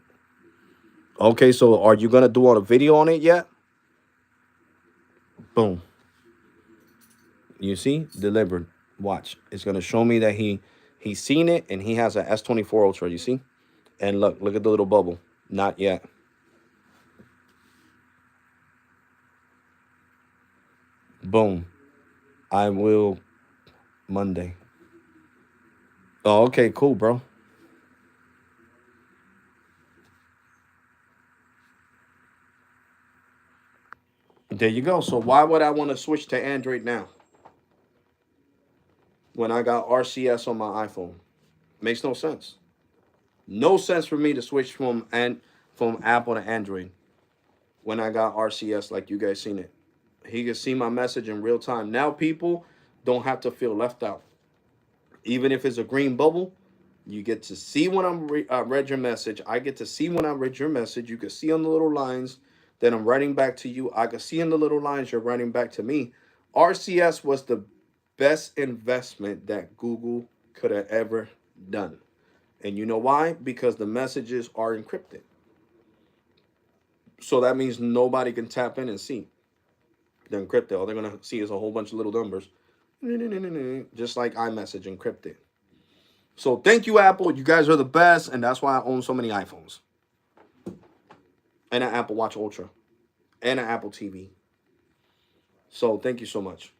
Okay, so are you gonna do a video on it yet? Boom. You see? Delivered. Watch. It's gonna show me that he's seen it and he has an S24 Ultra. You see? And look at the little bubble. Not yet. Boom. I will Monday. Oh, okay, cool, bro. There you go. So why would I want to switch to Android now when I got RCS on my iPhone? Makes no sense. No sense for me to switch from Apple to Android when I got RCS like you guys seen it. He can see my message in real time. Now people don't have to feel left out. Even if it's a green bubble, you get to see when I read your message. I get to see when I read your message. You can see on the little lines that I'm writing back to you. I can see in the little lines you're writing back to me. RCS was the best investment that Google could have ever done. And you know why? Because the messages are encrypted. So that means nobody can tap in and see. They're encrypted. All they're going to see is a whole bunch of little numbers. Just like iMessage encrypted. So thank you, Apple. You guys are the best. And that's why I own so many iPhones. And an Apple Watch Ultra. And an Apple TV. So thank you so much.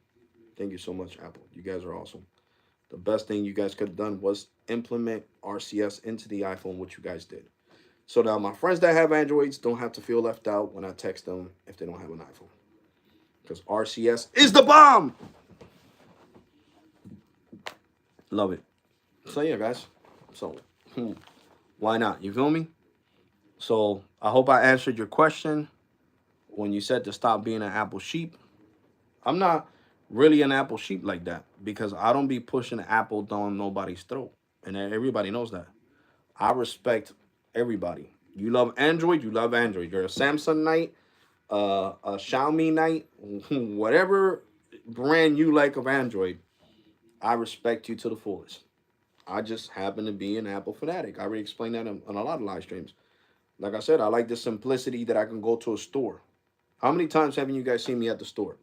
Thank you so much, Apple. You guys are awesome. The best thing you guys could have done was implement RCS into the iPhone, which you guys did. So now my friends that have Androids don't have to feel left out when I text them if they don't have an iPhone. Because RCS is the bomb! Love it. So yeah, guys. So, why not? You feel me? So, I hope I answered your question when you said to stop being an Apple sheep. I'm not really an Apple sheep like that because I don't be pushing Apple down nobody's throat. And everybody knows that. I respect everybody. You love Android, you love Android. You're a Samsung knight, a Xiaomi knight, whatever brand you like of Android, I respect you to the fullest. I just happen to be an Apple fanatic. I already explained that on a lot of live streams. Like I said, I like the simplicity that I can go to a store. How many times haven't you guys seen me at the store?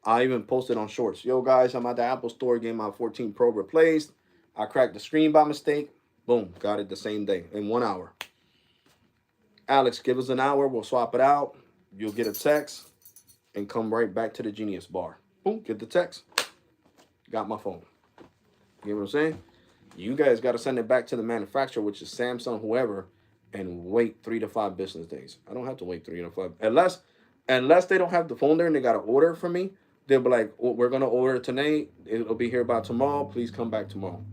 I even posted on shorts. Yo, guys, I'm at the Apple store getting my 14 Pro replaced. I cracked the screen by mistake. Boom, got it the same day in 1 hour. Alex, give us an hour. We'll swap it out. You'll get a text and come right back to the Genius bar. Boom, get the text. Got my phone. You know what I'm saying? You guys got to send it back to the manufacturer, which is Samsung, whoever, and wait 3 to 5 business days. I don't have to wait 3 to 5. Unless they don't have the phone there and they got to order it for me, they'll be like, oh, we're going to order it tonight. It'll be here by tomorrow. Please come back tomorrow.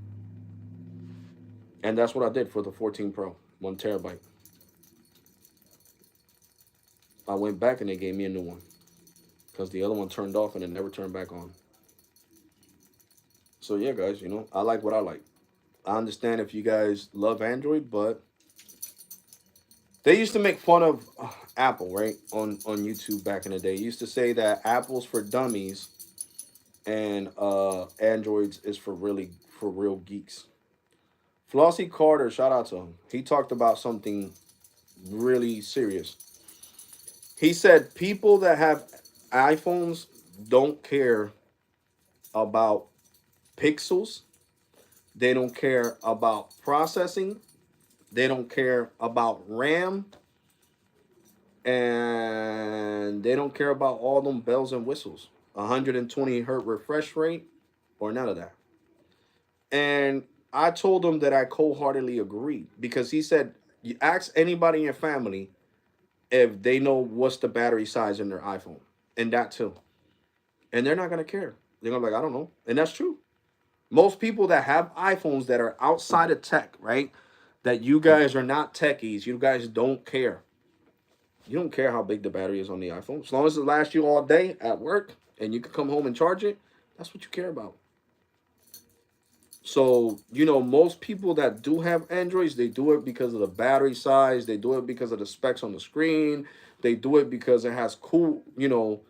And that's what I did for the 14 Pro, 1 terabyte. I went back and they gave me a new one because the other one turned off and it never turned back on. So yeah, guys, you know, I like what I like. I understand if you guys love Android, but they used to make fun of Apple, right? On YouTube back in the day. Used to say that Apple's for dummies and Androids is for real geeks. Flossie Carter, shout out to him. He talked about something really serious. He said people that have iPhones don't care about pixels. They don't care about processing. They don't care about RAM. And they don't care about all them bells and whistles. 120 hertz refresh rate or none of that. And I told him that I wholeheartedly agree because he said, you ask anybody in your family if they know what's the battery size in their iPhone. And that too. And they're not going to care. They're going to be like, I don't know. And that's true. Most people that have iPhones that are outside of tech, right? That you guys are not techies. You guys don't care. You don't care how big the battery is on the iPhone. As long as it lasts you all day at work and you can come home and charge it, that's what you care about. So, you know, most people that do have Androids, they do it because of the battery size, they do it because of the specs on the screen, they do it because it has cool, you know,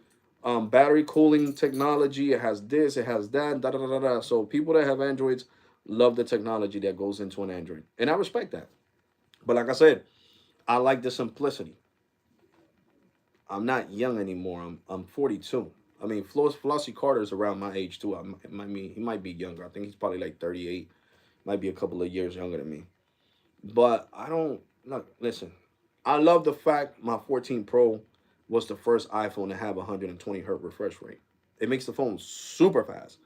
battery cooling technology, it has this, it has that, da da da da da. So people that have Androids love the technology that goes into an Android. And I respect that. But like I said, I like the simplicity. I'm not young anymore. I'm 42. I mean, Flossie Carter's around my age too. I mean, he might be younger. I think he's probably like 38, might be a couple of years younger than me. But I don't look. Listen, I love the fact my 14 Pro was the first iPhone to have 120 hertz refresh rate. It makes the phone super fast,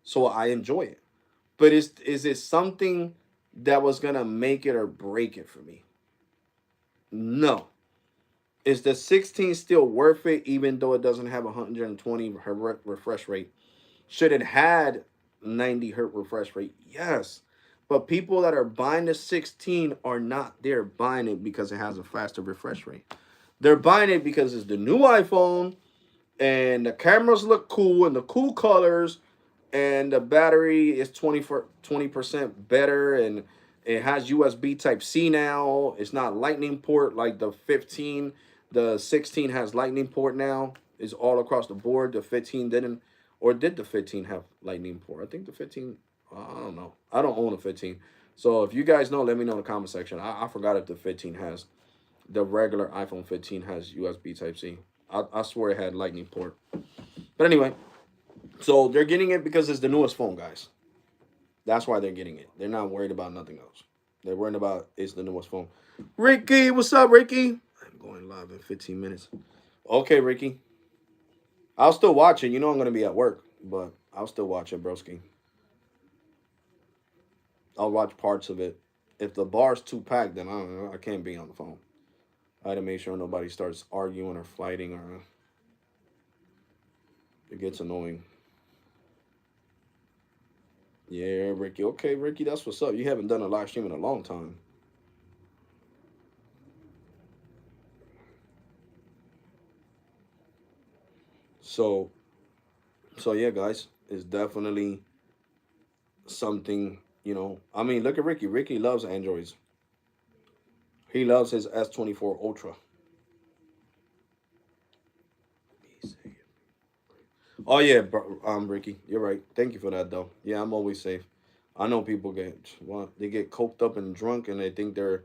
so I enjoy it. But is it something that was gonna make it or break it for me? No. Is the 16 still worth it, even though it doesn't have 120 hertz refresh rate? Should it had 90 hertz refresh rate? Yes. But people that are buying the 16 are not there buying it because it has a faster refresh rate. They're buying it because it's the new iPhone and the cameras look cool and the cool colors and the battery is 20% better and it has USB type C now. It's not lightning port like the 15. The 16 has lightning port now. It's all across the board. The 15 didn't, or did the 15 have lightning port? I think the 15, I don't know. I don't own a 15. So if you guys know, let me know in the comment section. I forgot if the 15 has, the regular iPhone 15 has USB type C. I swear it had lightning port. But anyway, so they're getting it because it's the newest phone, guys. That's why they're getting it. They're not worried about nothing else. They're worried about it's the newest phone. Ricky, what's up, Ricky? I'm going live in 15 minutes. Okay, Ricky. I'll still watch it. You know I'm gonna be at work, but I'll still watch it, broski. I'll watch parts of it. If the bar's too packed, then I can't be on the phone. I had to make sure nobody starts arguing or fighting or it gets annoying. Yeah, Ricky. Okay, Ricky, that's what's up. You haven't done a live stream in a long time. So, so yeah, guys, it's definitely something, you know. I mean, look at Ricky. Ricky loves Androids. He loves his S24 Ultra. Oh yeah, Ricky, you're right. Thank you for that, though. Yeah, I'm always safe. I know people get, well, they get coked up and drunk, and they think they're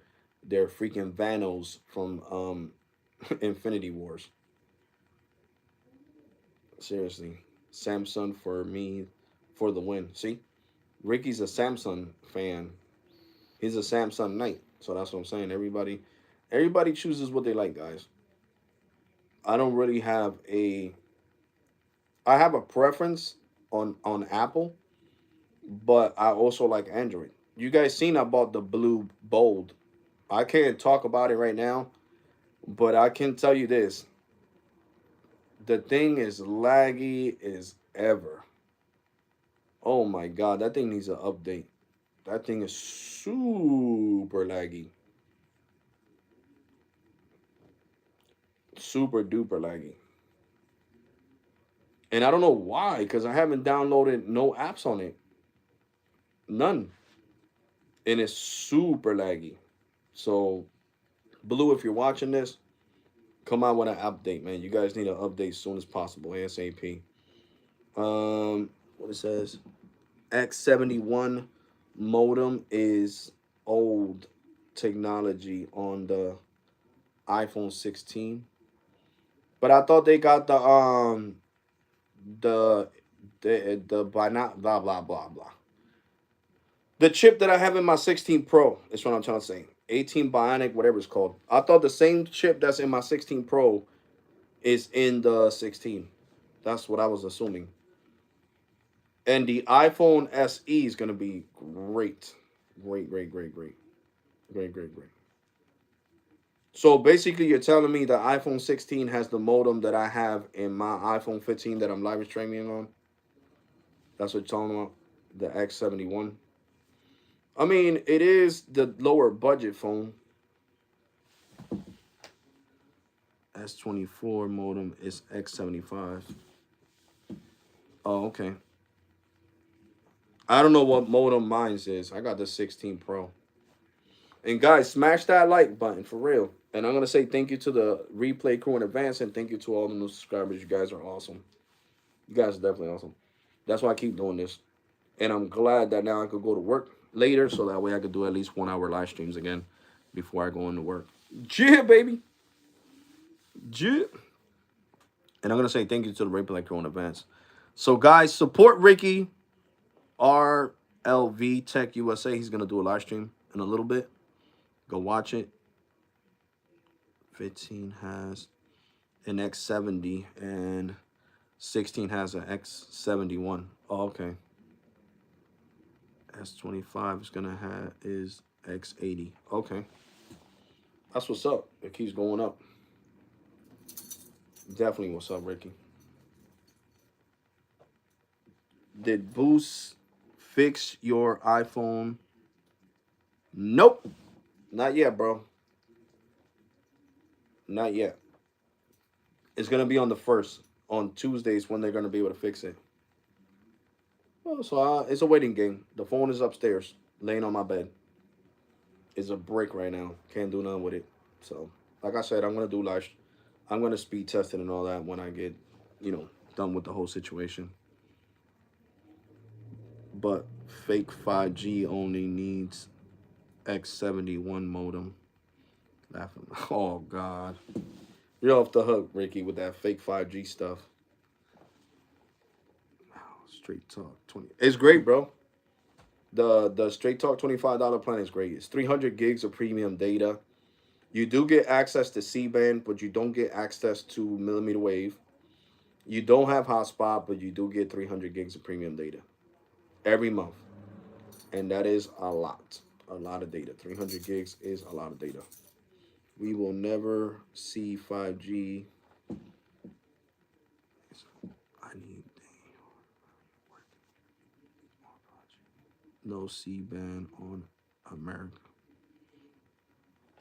freaking Vanos from Infinity Wars. Seriously, Samsung for me, for the win. See, Ricky's a Samsung fan. He's a Samsung knight. So that's what I'm saying. Everybody chooses what they like, guys. I don't really have a I have a preference on Apple, but I also like Android. You guys seen I bought the blue bold. I can't talk about it right now, but I can tell you this. The thing is laggy as ever. Oh my god, that thing needs an update. That thing is super laggy. Super duper laggy. And I don't know why, because I haven't downloaded no apps on it. None. And it's super laggy. So, Blue, if you're watching this, come out with an update, man. You guys need an update as soon as possible, ASAP. What it says, X71 modem is old technology on the iPhone 16. But I thought they got the the by not blah blah blah blah. The chip that I have in my 16 Pro is what I'm trying to say. 18 Bionic, whatever it's called. I thought the same chip that's in my 16 Pro is in the 16. That's what I was assuming. And the iPhone SE is going to be great. Great, great, great, great. Great, great, great. So basically, you're telling me the iPhone 16 has the modem that I have in my iPhone 15 that I'm live streaming on? That's what you're talking about? The X71. I mean, it is the lower budget phone. S24 modem is X75. Oh, okay. I don't know what modem mine's is. I got the 16 Pro. And guys, smash that like button for real. And I'm gonna say thank you to the replay crew in advance, and thank you to all the new subscribers. You guys are awesome. You guys are definitely awesome. That's why I keep doing this. And I'm glad that now I could go to work later, so that way I could do at least 1 hour live streams again before I go into work. Yeah, baby. Yeah. And I'm gonna say thank you to the replay crew in advance. So guys, support Ricky, RLV Tech USA. He's gonna do a live stream in a little bit. Go watch it. 15 has an X70 and 16 has an X71. Oh, okay. S25 is gonna have is X80. Okay. That's what's up. It keeps going up. Definitely what's up, Ricky. Did Boost fix your iPhone? Nope. Not yet, bro. Not yet. It's gonna be on the 1st. On Tuesdays when they're gonna be able to fix it. Oh, so it's a waiting game. The phone is upstairs, laying on my bed. It's a brick right now. Can't do nothing with it. So, like I said, I'm gonna speed test it and all that when I get, done with the whole situation. But fake 5G only needs X71 modem. Laughing. Oh God, you're off the hook, Ricky, with that fake 5G stuff. Straight Talk 20. It's great, bro. The Straight Talk $25 plan is great. It's 300 gigs of premium data. You do get access to C-band, but you don't get access to millimeter wave. You don't have hotspot, but you do get 300 gigs of premium data every month. And that is a lot of data. 300 gigs is a lot of data. We will never see 5G. I need no C-band on America.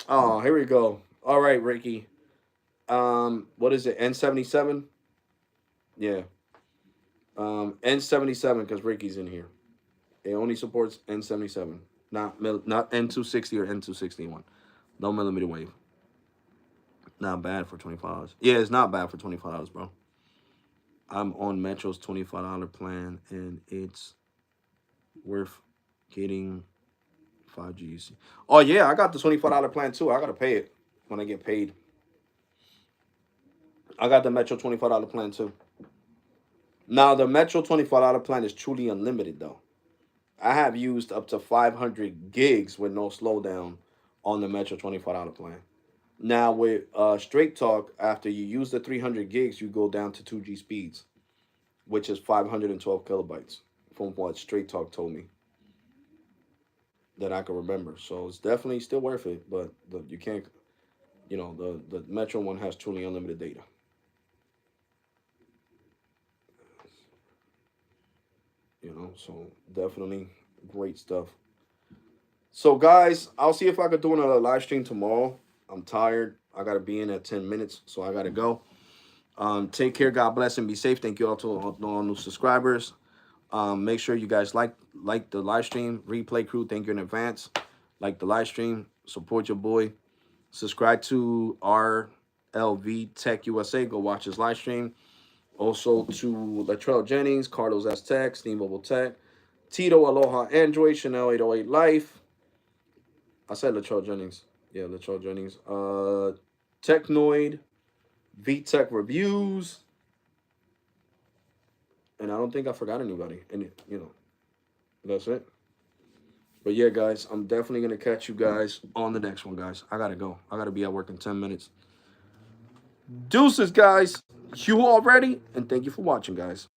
Oh, here we go. All right, Ricky. What is it? N77? Yeah. N77 because Ricky's in here. It only supports N77, not N260 or N261. No millimeter wave. Not bad for $25. Yeah, it's not bad for $25, bro. I'm on Metro's $25 plan, and it's worth getting 5G. Oh yeah, I got the $25 plan too. I gotta pay it when I get paid. I got the Metro $25 plan too. Now the Metro $25 plan is truly unlimited though. I have used up to 500 gigs with no slowdown on the Metro $25 plan. Now with Straight Talk, after you use the 300 gigs, you go down to 2G speeds, which is 512 kilobytes from what Straight Talk told me that I can remember. So it's definitely still worth it, but you can't, the Metro one has truly unlimited data. So definitely great stuff. So guys, I'll see if I could do another live stream tomorrow. I'm tired. I gotta be in at 10 minutes, so I gotta go. Take care. God bless and be safe. Thank you all to all new subscribers. Make sure you guys like the live stream. Replay crew, thank you in advance. Like the live stream. Support your boy. Subscribe to RLV Tech USA. Go watch his live stream. Also to Latrell Jennings, Carlos S. Tech, Steam Mobile Tech, Tito Aloha Android, Chanel 808 Life. I said Latrell Jennings. Yeah, Latrell Jennings. Technoid, VTech Reviews. And I don't think I forgot anybody. And, that's it. But yeah, guys, I'm definitely going to catch you guys on the next one, guys. I got to go. I got to be at work in 10 minutes. Deuces, guys. You all ready? And thank you for watching, guys.